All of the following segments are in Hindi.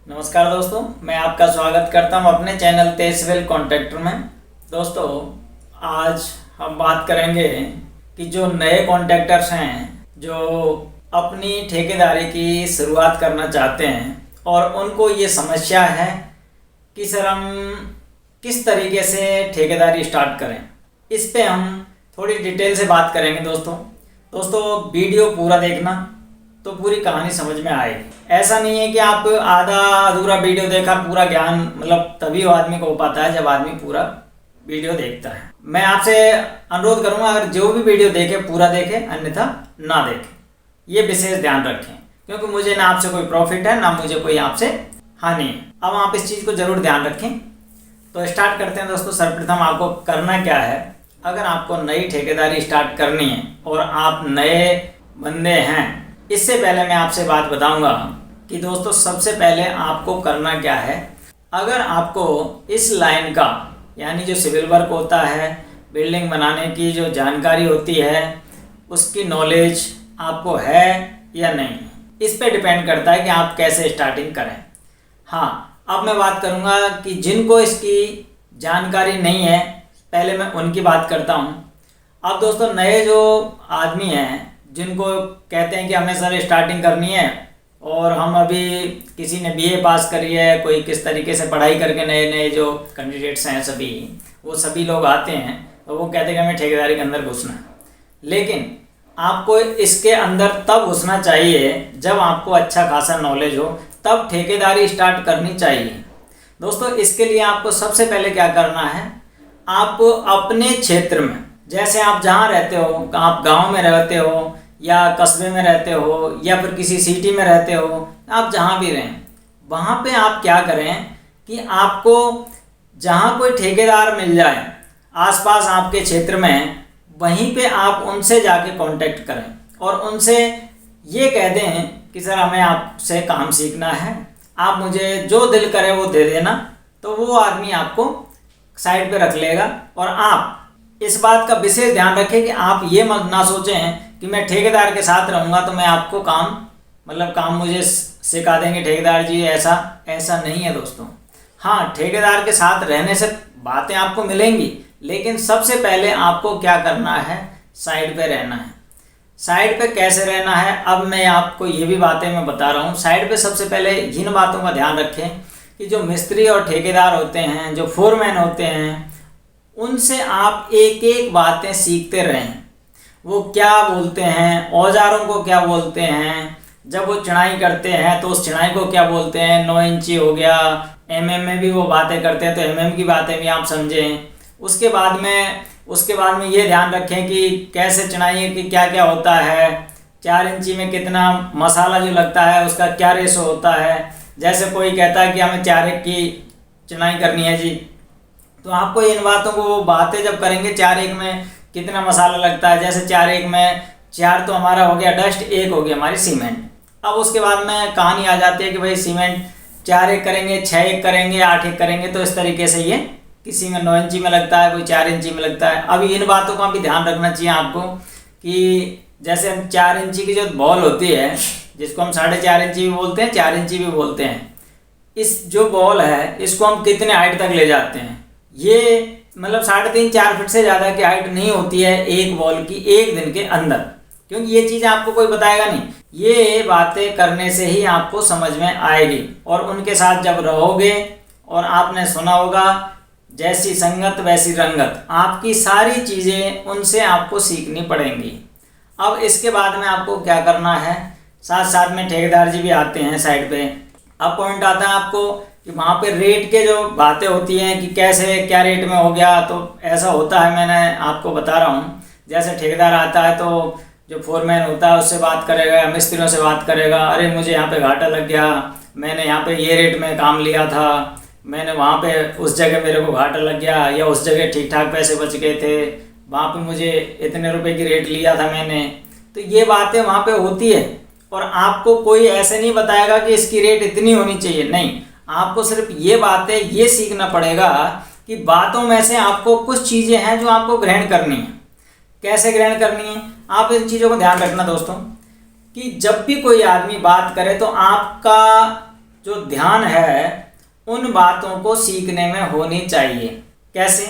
नमस्कार दोस्तों, मैं आपका स्वागत करता हूं अपने चैनल तेजवेल कॉन्ट्रैक्टर में। दोस्तों, आज हम बात करेंगे कि जो नए कॉन्ट्रैक्टर्स हैं जो अपनी ठेकेदारी की शुरुआत करना चाहते हैं और उनको ये समस्या है कि सर हम किस तरीके से ठेकेदारी स्टार्ट करें, इस पे हम थोड़ी डिटेल से बात करेंगे। दोस्तों वीडियो पूरा देखना तो पूरी कहानी समझ में आएगी। ऐसा नहीं है कि आप आधा अधूरा वीडियो देखा, पूरा ज्ञान मतलब तभी आदमी को हो पाता है जब आदमी पूरा वीडियो देखता है। मैं आपसे अनुरोध करूंगा, अगर जो भी वीडियो देखे पूरा देखे, अन्यथा ना देखे, ये विशेष ध्यान रखें, क्योंकि मुझे ना आपसे कोई प्रॉफिट है ना मुझे कोई आपसे हानि है। अब आप इस चीज़ को ज़रूर ध्यान रखें। तो स्टार्ट करते हैं दोस्तों। सर्वप्रथम आपको करना क्या है, अगर आपको नई ठेकेदारी स्टार्ट करनी है और आप नए बंदे हैं, इससे पहले मैं आपसे बात बताऊंगा कि दोस्तों सबसे पहले आपको करना क्या है। अगर आपको इस लाइन का यानी जो सिविल वर्क होता है, बिल्डिंग बनाने की जो जानकारी होती है, उसकी नॉलेज आपको है या नहीं, इस पे डिपेंड करता है कि आप कैसे स्टार्टिंग करें। हाँ, अब मैं बात करूंगा कि जिनको इसकी जानकारी नहीं है, पहले मैं उनकी बात करता हूँ। अब दोस्तों नए जो आदमी हैं जिनको कहते हैं कि हमें सर स्टार्टिंग करनी है और हम अभी किसी ने बीए पास करी है, कोई किस तरीके से पढ़ाई करके नए नए जो कैंडिडेट्स हैं वो सभी लोग आते हैं तो वो कहते हैं कि हमें ठेकेदारी के अंदर घुसना है। लेकिन आपको इसके अंदर तब घुसना चाहिए जब आपको अच्छा खासा नॉलेज हो, तब ठेकेदारी स्टार्ट करनी चाहिए। दोस्तों इसके लिए आपको सबसे पहले क्या करना है, आप अपने क्षेत्र में, जैसे आप जहाँ रहते हो, आप गांव में रहते हो या कस्बे में रहते हो या फिर किसी सिटी में रहते हो, आप जहाँ भी रहें, वहाँ पे आप क्या करें कि आपको जहाँ कोई ठेकेदार मिल जाए आसपास आपके क्षेत्र में, वहीं पे आप उनसे जाके कांटेक्ट करें और उनसे ये कह दें कि सर हमें आपसे काम सीखना है, आप मुझे जो दिल करे वो दे देना। तो वो आदमी आपको साइड पे रख लेगा। और आप इस बात का विशेष ध्यान रखें कि आप ये मत ना सोचें कि मैं ठेकेदार के साथ रहूँगा तो मैं आपको काम मुझे सिखा देंगे ठेकेदार जी, ऐसा नहीं है दोस्तों। हाँ, ठेकेदार के साथ रहने से बातें आपको मिलेंगी, लेकिन सबसे पहले आपको क्या करना है, साइड पे रहना है। साइड पे कैसे रहना है, अब मैं आपको ये भी बातें मैं बता रहा हूँ। साइड पे सबसे पहले इन बातों का ध्यान रखें कि जो मिस्त्री और ठेकेदार होते हैं, जो फोरमैन होते हैं, उनसे आप एक एक बातें सीखते रहें। वो क्या बोलते हैं, औजारों को क्या बोलते हैं, जब वो चिनाई करते हैं तो उस चिनाई को क्या बोलते हैं, 9 इंची हो गया, एमएम में भी वो बातें करते हैं तो एमएम की बातें भी आप समझें। उसके बाद में ये ध्यान रखें कि कैसे चिनाई की क्या क्या होता है, 4 इंची में कितना मसाला जो लगता है उसका क्या रेशो होता है। जैसे कोई कहता है कि हमें 4 की चिनाई करनी है जी, तो आपको इन बातों को, वो बातें जब करेंगे 4 में कितना मसाला लगता है, जैसे 4 में 4 तो हमारा हो गया डस्ट, 1 हो गया हमारी सीमेंट। अब उसके बाद में कहानी आ जाती है कि भाई सीमेंट 4 करेंगे, 6 करेंगे, 8 करेंगे, तो इस तरीके से ये किसी में 9 इंची में लगता है, कोई 4 इंची में लगता है। अब इन बातों का भी ध्यान रखना चाहिए आपको कि जैसे हम 4 इंची की जो बॉल होती है, जिसको हम 4.5 इंची भी बोलते हैं, 4 इंची भी बोलते हैं, इस जो बॉल है इसको हम कितने हाइट तक ले जाते हैं, ये मतलब 3.5-4 फीट से ज़्यादा की हाइट नहीं होती है एक बॉल की एक दिन के अंदर, क्योंकि ये चीज़ आपको कोई बताएगा नहीं। ये बातें करने से ही आपको समझ में आएगी। और उनके साथ जब रहोगे, और आपने सुना होगा जैसी संगत वैसी रंगत, आपकी सारी चीज़ें उनसे आपको सीखनी पड़ेंगी। अब इसके बाद में आपको क्या करना है, साथ साथ में ठेकेदार जी भी आते हैं साइड पे। अब पॉइंट आता है आपको कि वहाँ पे रेट के जो बातें होती हैं कि कैसे क्या रेट में हो गया, तो ऐसा होता है, मैंने आपको बता रहा हूँ। जैसे ठेकेदार आता है तो जो फोरमैन होता है उससे बात करेगा, मिस्त्रियों से बात करेगा, अरे मुझे यहाँ पे घाटा लग गया, मैंने यहाँ पे ये रेट में काम लिया था, मैंने वहाँ पे उस जगह मेरे को घाटा लग गया, या उस जगह ठीक ठाक पैसे बच गए थे, वहाँ पे मुझे इतने रुपए की रेट लिया था मैंने। तो ये बातें वहाँ पे होती है। और आपको कोई ऐसे नहीं बताएगा कि इसकी रेट इतनी होनी चाहिए, नहीं, आपको सिर्फ ये बातें ये सीखना पड़ेगा कि बातों में से आपको कुछ चीज़ें हैं जो आपको ग्रहण करनी है। कैसे ग्रहण करनी है, आप इन चीज़ों को ध्यान रखना दोस्तों कि जब भी कोई आदमी बात करे तो आपका जो ध्यान है उन बातों को सीखने में होनी चाहिए। कैसे?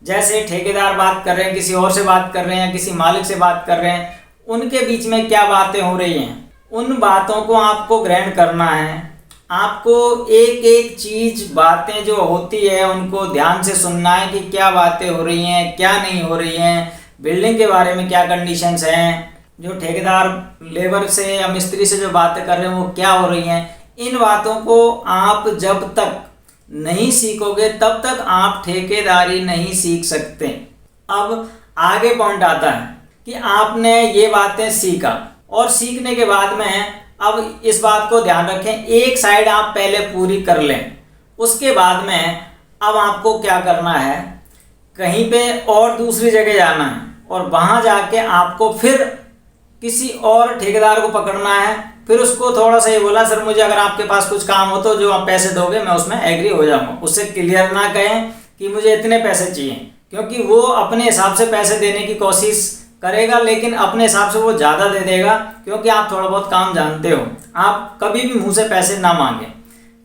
जैसे ठेकेदार बात कर रहे हैं, किसी और से बात कर रहे हैं, किसी मालिक से बात कर रहे हैं, उनके बीच में क्या बातें हो रही हैं, उन बातों को आपको ग्रहण करना है। आपको एक एक चीज़, बातें जो होती है उनको ध्यान से सुनना है कि क्या बातें हो रही हैं, क्या नहीं हो रही हैं, बिल्डिंग के बारे में क्या कंडीशंस हैं, जो ठेकेदार लेबर से या मिस्त्री से जो बातें कर रहे हैं वो क्या हो रही हैं। इन बातों को आप जब तक नहीं सीखोगे तब तक आप ठेकेदारी नहीं सीख सकते। अब आगे पॉइंट आता है कि आपने ये बातें सीखा और सीखने के बाद में अब इस बात को ध्यान रखें, एक साइड आप पहले पूरी कर लें, उसके बाद में अब आपको क्या करना है, कहीं पे और दूसरी जगह जाना है और वहाँ जाके आपको फिर किसी और ठेकेदार को पकड़ना है। फिर उसको थोड़ा सा ये बोला, सर मुझे अगर आपके पास कुछ काम हो तो जो आप पैसे दोगे मैं उसमें एग्री हो जाऊँगा। उससे क्लियर ना कहें कि मुझे इतने पैसे चाहिए, क्योंकि वो अपने हिसाब से पैसे देने की कोशिश करेगा, लेकिन अपने हिसाब से वो ज़्यादा दे देगा, क्योंकि आप थोड़ा बहुत काम जानते हो। आप कभी भी मुँह से पैसे ना मांगे,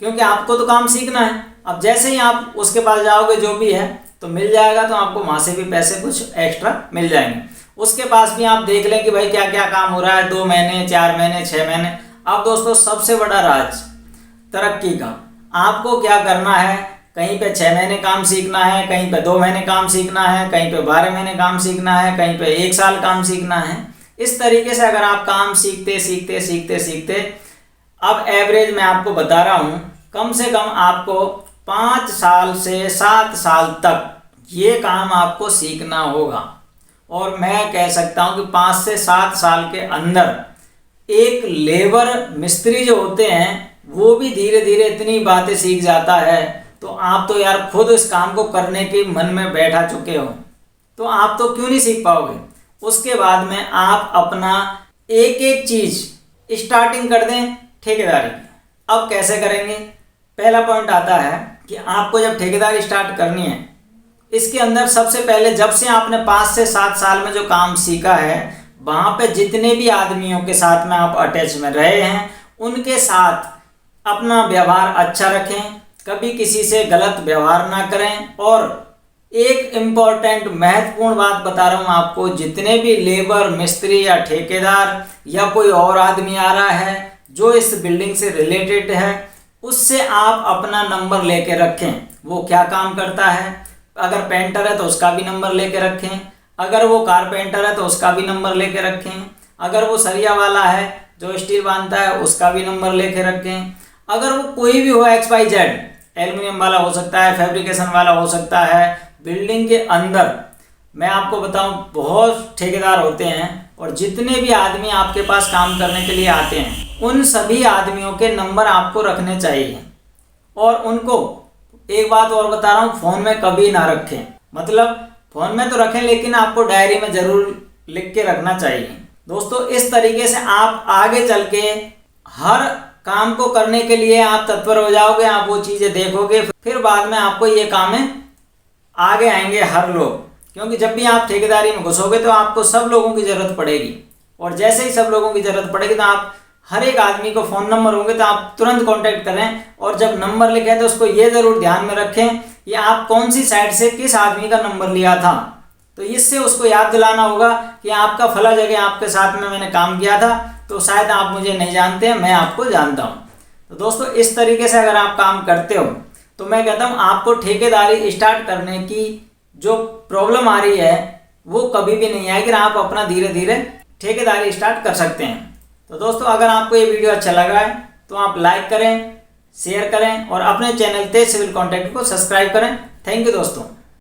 क्योंकि आपको तो काम सीखना है। अब जैसे ही आप उसके पास जाओगे जो भी है तो मिल जाएगा, तो आपको वहाँ से भी पैसे कुछ एक्स्ट्रा मिल जाएंगे। उसके पास भी आप देख लें कि भाई क्या क्या काम हो रहा है, 2 महीने, 4 महीने, 6 महीने। अब दोस्तों सबसे बड़ा राज तरक्की का, आपको क्या करना है, कहीं पे 6 महीने काम सीखना है, कहीं पे 2 महीने काम सीखना है, कहीं पे 12 महीने काम सीखना है, कहीं पे 1 साल काम सीखना है। इस तरीके से अगर आप काम सीखते सीखते सीखते सीखते, अब एवरेज मैं आपको बता रहा हूँ, कम से कम आपको 5 साल से 7 साल तक ये काम आपको सीखना होगा। और मैं कह सकता हूँ कि 5 से 7 साल के अंदर एक लेबर मिस्त्री जो होते हैं वो भी धीरे धीरे इतनी बातें सीख जाता है, तो आप तो यार खुद इस काम को करने के मन में बैठा चुके हो, तो आप तो क्यों नहीं सीख पाओगे। उसके बाद में आप अपना एक एक चीज़ स्टार्टिंग कर दें ठेकेदारी की। अब कैसे करेंगे? पहला पॉइंट आता है कि आपको जब ठेकेदारी स्टार्ट करनी है, इसके अंदर सबसे पहले जब से आपने 5 से 7 साल में जो काम सीखा है, वहाँ पे जितने भी आदमियों के साथ में आप अटैच में रहे हैं उनके साथ अपना व्यवहार अच्छा रखें, कभी किसी से गलत व्यवहार ना करें। और एक इम्पॉर्टेंट महत्वपूर्ण बात बता रहा हूँ आपको, जितने भी लेबर मिस्त्री या ठेकेदार या कोई और आदमी आ रहा है जो इस बिल्डिंग से रिलेटेड है, उससे आप अपना नंबर लेके रखें, वो क्या काम करता है। अगर पेंटर है तो उसका भी नंबर लेके रखें, अगर वो कारपेंटर है तो उसका भी नंबर लेके रखें, अगर वो सरिया वाला है जो स्टील बांधता है उसका भी नंबर लेके रखें, अगर वो कोई भी हो XYZ, एल्युमिनियम वाला हो सकता है, फैब्रिकेशन वाला हो सकता है। बिल्डिंग के अंदर मैं आपको बताऊं बहुत ठेकेदार होते हैं, और जितने भी आदमी आपके पास काम करने के लिए आते हैं उन सभी आदमियों के नंबर आपको रखने चाहिए। और उनको एक बात और बता रहा हूँ, फ़ोन में कभी ना रखें, मतलब फ़ोन में तो रखें लेकिन आपको डायरी में ज़रूर लिख के रखना चाहिए। दोस्तों इस तरीके से आप आगे चल के हर काम को करने के लिए आप तत्पर हो जाओगे, आप वो चीज़ें देखोगे, फिर बाद में आपको ये काम में आगे आएंगे हर लोग। क्योंकि जब भी आप ठेकेदारी में घुसोगे तो आपको सब लोगों की ज़रूरत पड़ेगी, और जैसे ही सब लोगों की ज़रूरत पड़ेगी तो आप हर एक आदमी को फ़ोन नंबर होंगे तो आप तुरंत कांटेक्ट करें। और जब नंबर लिखे तो उसको ये ज़रूर ध्यान में रखें कि आप कौन सी साइड से किस आदमी का नंबर लिया था, तो इससे उसको याद दिलाना होगा कि आपका फला जगह आपके साथ में मैंने काम किया था, तो शायद आप मुझे नहीं जानते हैं, मैं आपको जानता हूँ। तो दोस्तों इस तरीके से अगर आप काम करते हो तो मैं कहता हूँ आपको ठेकेदारी स्टार्ट करने की जो प्रॉब्लम आ रही है वो कभी भी नहीं आएगी, आप अपना धीरे धीरे ठेकेदारी स्टार्ट कर सकते हैं। तो दोस्तों अगर आपको ये वीडियो अच्छा लगा है तो आप लाइक करें, शेयर करें और अपने चैनल तेज सिविल कॉन्टैक्ट को सब्सक्राइब करें। थैंक यू दोस्तों।